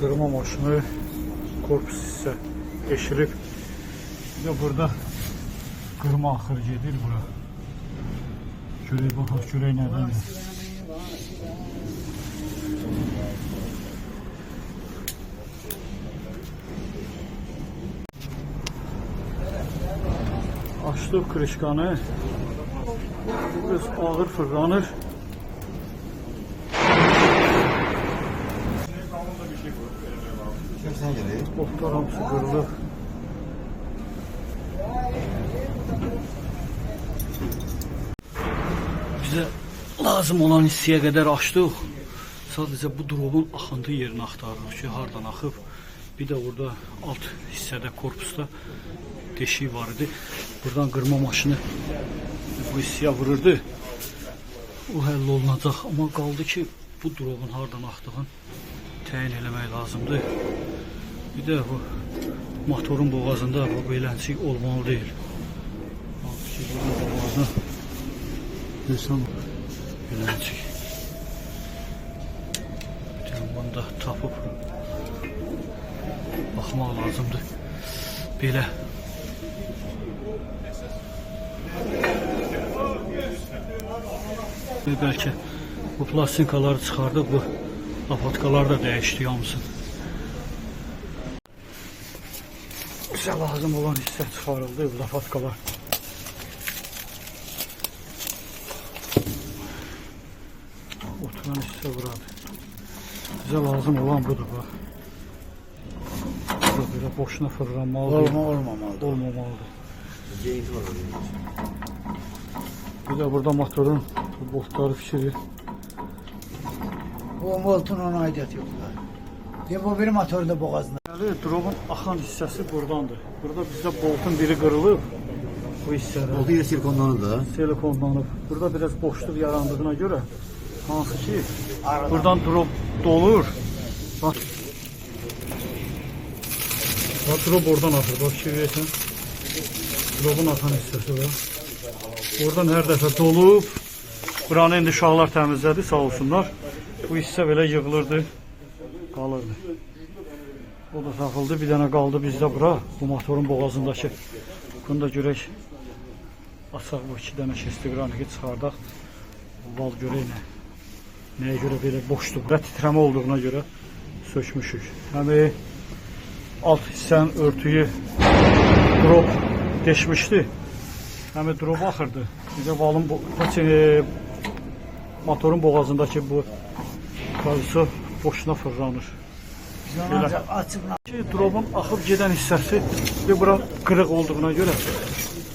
Qırma maşını korpus hissə eşirib. Bir də burada qırma axır gedir bura. Görək baxaq, görək nədəndir. Açdıq krişkanı. Biraz ağır fırlanır. Botlar hamısı qırılır. Bizə lazım olan hissəyə qədər açdıq. Sadəcə bu dropun axıntı yerini axtarırıq ki, hardan axıb. Bir də burada alt hissədə, korpusda deşik var idi. Buradan qırma maşını bu hissəyə vururdu. O həll olunacaq. Amma qaldı ki, bu dropun hardan axdığını təyin eləmək lazımdır. Bir də bu motorun boğazında bu beləncik olmalı deyil. İnsan beləncik. Bunu da tapıb baxmaq lazımdır. Belə. Bəlkə bu plastikaları çıxardıq, bu lapatkalar da dəyişdi hamısını. Bizə lazım olan hissə çıxarıldı, bu lapatkalar. Oturan hissə buradır. Bizə lazım olan budur, bax. Burada belə boşuna fırlanmalıdır. Olmamalıdır. Bir də burada motorun boltları fikir. Bu voltun ona aidiyyəti yoxdur. Bu bir motorun da boğazında. Dropun axan hissəsi buradandır. Burada bizdə boltun biri qırılıb. Bu hissədə. Boltu ilə silikonlanıb. Silikonlanıb. Burada biraz boşluq yarandığına görə hansı ki buradan drop dolur. Bax. Bax drop oradan axır. Bax fikir versən. Dropun axan hissəsi var. Oradan hər dəfə dolub. Buranı indi uşaqlar təmizlədi, sağ olsunlar. Bu hissə belə yığılırdı, qalırdı. O da taxıldı, bir dənə qaldı bizdə bura. Bu motorun boğazındakı. Bunu da görək. Açaq bu iki dənə şestigraniki çıxardaq. Val görək nə. Nəyə görə belə boşdur. Bura titrəmə olduğuna görə sökmüşük. Həmi alt hissənin örtüyü drop deşmişdi. Həmi drop axırdı. Bir də valın motorun boğazındakı bu kavisi boşuna fırlanır. Dropun axıb gedən hissəsi və bura qırıq olduğuna görə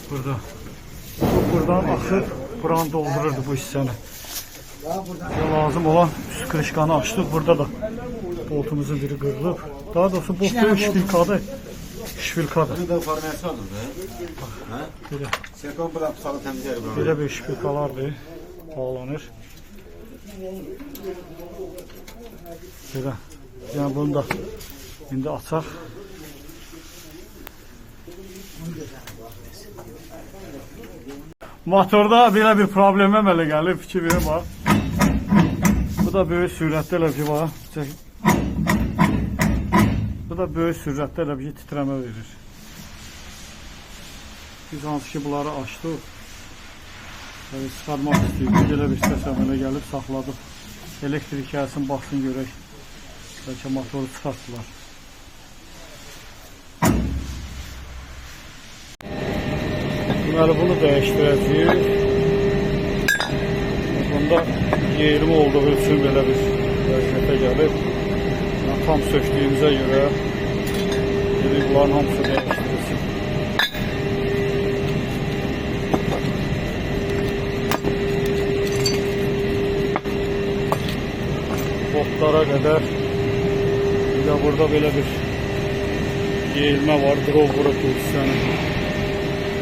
burada. Buradan axıb buranı doldururdu bu hissəni. Lazım olan üst krişkanı açdıq. Burada da boltumuzun biri qırılıb. Daha doğrusu bolt deyil, şpilkadır. Şpilkadır. Belə bir şpilkalardır. Bağlanır. Belə. Yəni bunu da indi açaq. Motorda belə bir problem əmələ gəlib. Fikir verin bax. Bu da böyük sürətdə elə bir bax. Bu da böyük sürətdə elə bir titrəmə verir. Biz hansı ki bunları açdıq. Çıxarmaq istəyik. Belə bir səs əmələ gəlib saxladıq. Elektrik gəlsin, baxsın görək. Bəlkə motoru çıxartdılar. Deməli bunu dəyişdirəcəyik. Bunda yerimi olduğu üçün belə bir vəziyyətə gəlib. Tam söktüyümüzə görə bunların hamısı dəyişdirilsin. Botlara qədər bir də burada belə bir yeyilmə var. Drov vurub bu hissəni.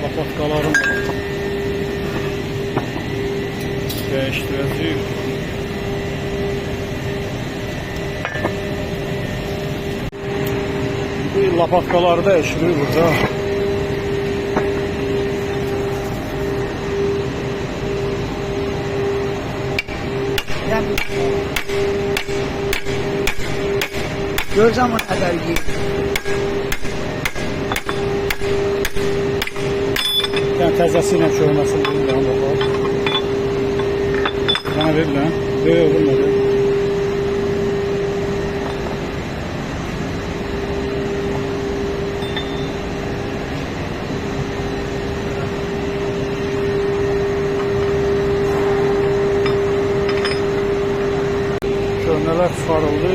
Lapatkaların dəyişdirəcəyik. Bu lapatkaları da eşiriyor burada. Görürsən bu qədər yiyir. Yəni təzəsi ilə köhnəsin bilmirəm bax. Mənə verirəm. Yox, vurmadı. Köhnələr çıxarıldı.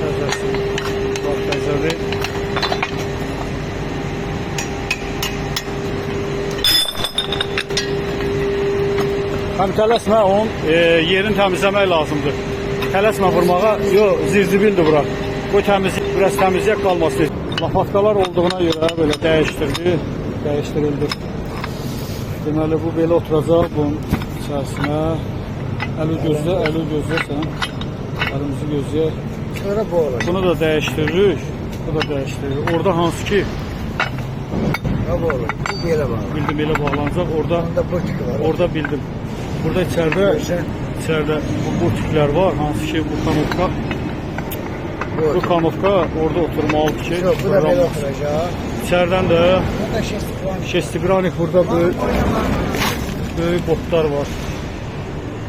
Təzəsi. Bax, təzədir. Həm tələsmə, onun yerini təmizləmək lazımdır. Tələsmə vurmağa, yox, zirzibildir bura. Bu təmizlik, biraz təmizlik qalması. Lapatkalar olduğuna görə belə dəyişdirildi. Deməli, bu belə oturacaq bunun içərisinə. Əli gözlə sən. Əlimizi gözləyək. Sonra bu olacaq. Bunu da dəyişdiririk. Bu da dəyişdiririk. Orada hansı ki, Bu olur. Bu belə var. bildim elə bağlanacaq. Orada Bu tük var. orada bildim. Burada içəridə bu tüklər var. Hansı ki, bu kanovka. Bu kanovka orada oturmalıdır ki. Yox, bu da belə oturacaq. İçərdən də Bu da şestigranik. şestigranik burada böyük botlar var.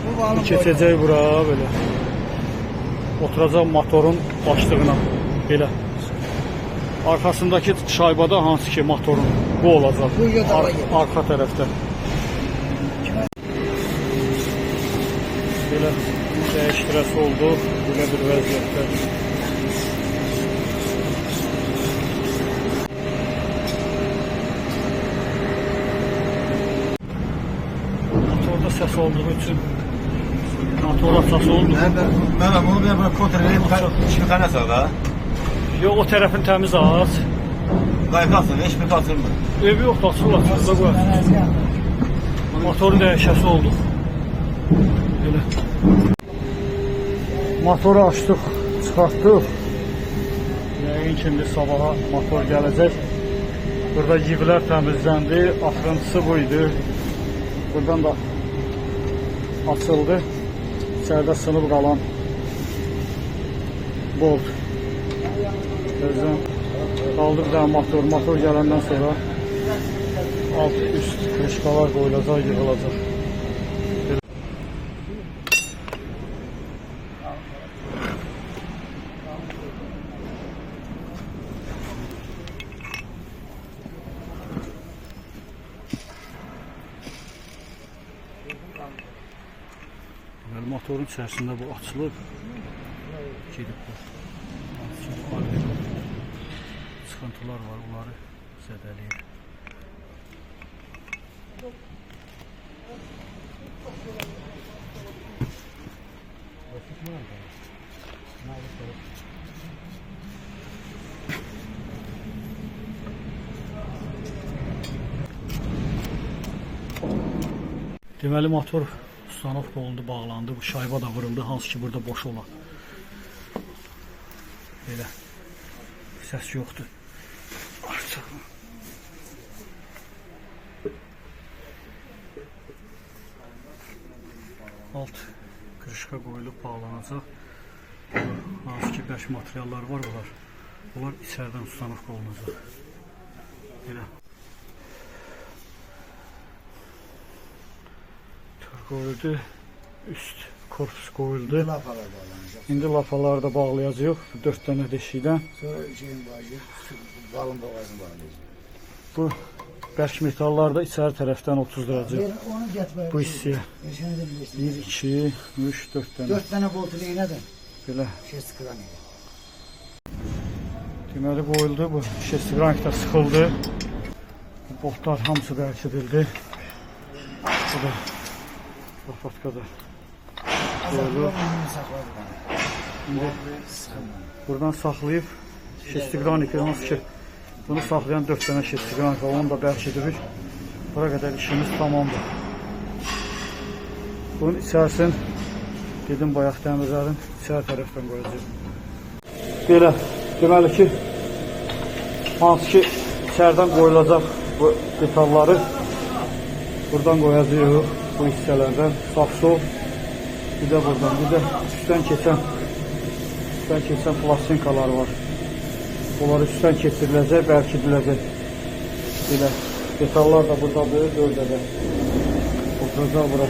Bu bağlı Keçəcək bura belə. Oturacaq motorun başlığına belə. Arkasındakı şaybada hansı ki motorun bu olacaq. Bu yodala gedir. Arka tərəfdə. Belə dəyişdirəsi oldu. Belə bir vəziyyətdə. Motorda səs olduğu üçün motorda səs oldu. Ben bunu bir kontrol şimdi kanasa da. Yox, o tərəfin təmiz ağac. Kaykasın, hiçbir kasılmır. Evi yox, açılır, burada qoyasın. Motorun dəyişəsi oldu. Belə. Motoru açdıq, çıxartdıq. Yəqin ki, indi sabaha motor gələcək. Burada yivlər təmizləndi, axırıntısı bu idi. Buradan da açıldı. İçəridə sınıb qalan bolt. Özdən qaldı bir dənə motor. Motor gələndən sonra alt üst krişkalar qoyulacaq, yığılacaq. Motorun içərisində bu açılıb gedib bu. Sıxıntılar var, onları zədələyir. Deməli motor ustanovka oldu, bağlandı. Bu şayba da vuruldu, hansı ki burada boş olan. Belə səs yoxdur. Artıq. Alt krışka qoyulub bağlanacaq. Hansı ki bərk materiallar var bunlar. Bunlar içərdən ustanovka olunacaq. Belə. Qoyuldu, üst korpus qoyuldu. Lapalar bağlanacaq. İndi lapaları da bağlayacaq 4 dənə deşikdən. Sonra şeyin bağlayacaq. Balın boğazını bağlayacaq. Bu bərk metallar da içəri tərəfdən otuzduracaq. Onu gətirmək. Bu hissəyə 1, 2, 3, 4 dənə. 4 dənə boltu neynədir? Belə. Şestigranik. Deməli qoyuldu, bu şestigranik də sıxıldı. Bu boltlar hamısı bərkidildi. Bu da lapatkada. Azalıyor. İndi buradan saxlayıb şestigranik hansı ki bunu saxlayan 4 dənə şestigranik var, onu da bərkidirik. Bura qədər işimiz tamamdır. Bunun içərisini dedim bayaq təmizlədim, içəri tərəfdən qoyacağım. Belə, deməli ki hansı ki içərdən qoyulacaq bu detalları Buradan qoyacağıq bu hissələrdən. Sağ-sol. Bir də buradan. Bir də üstdən keçən plastinkalar var. Bunlar üstdən keçiriləcək, bərkidiləcək. Belə detallar da buradadır, dördədə. Oturacaq bura.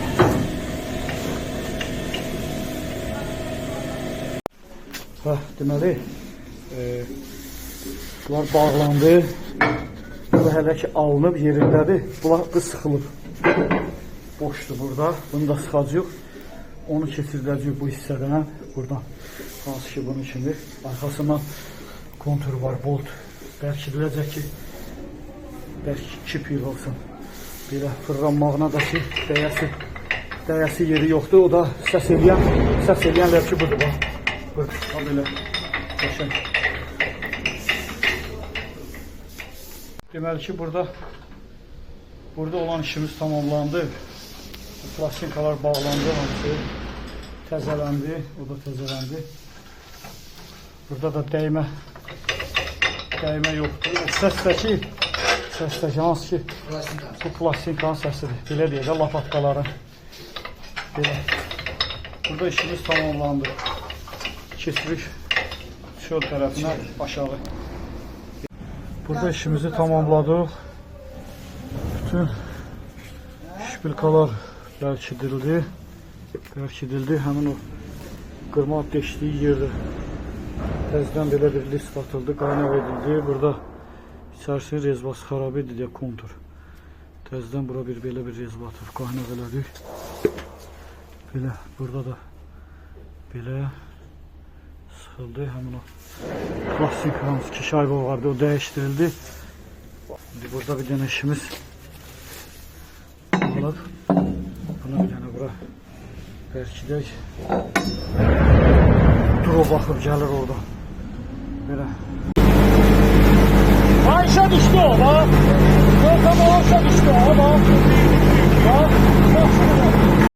Deməli, bunlar bağlandı. Bu hələ ki alınıb yerindədir. Bu sıxılıb. Boşdur burada. Bunu da sıxacaq. Onu keçirdəcək bu hissədən. Buradan. Hansı ki bunun içindir. Arxasından kontur var. Bolt bərkidiləcək ki bəlkə 2 pil olsun. Belə fırlanmağına da ki dəyəsi yeri yoxdur. O da səs eləyənlər ki budur. Bax belə qəşəng. Deməli ki burada olan işimiz tamamlandı. Plastinkalar bağlandı, hamısı təzələndi, o da təzələndi. Burada da dəymə yoxdur. Səsdəki hansı ki bu plastinkanın səsidir. Belə deyək də lapatkaların. Belə. Burada işimiz tamamlandı. Keçirik çöl tərəfinə aşağı. Burada işimizi tamamladıq. Bütün şpilkalar bərkidildi. Həmin o qırma deşdiyi yerdə təzdən belə bir list atıldı, qaynav edildi. Burada içərisinin rezbası xarab edildi, kontur. Təzdən bura belə bir rezba atıb, qaynav elədik. Belə, burada da belə sıxıldı. Həmin o plastik hansı ki şayba vardı, o dəyişdirildi. Burada bir dənə işimiz alıb. Buna bir dənə bura bərkidək. Duro baxıb gəlir oradan. Belə. Ayşə düşdü o, bax. Görkəm o, Ayşə düşdü o, bax. Bax, bax.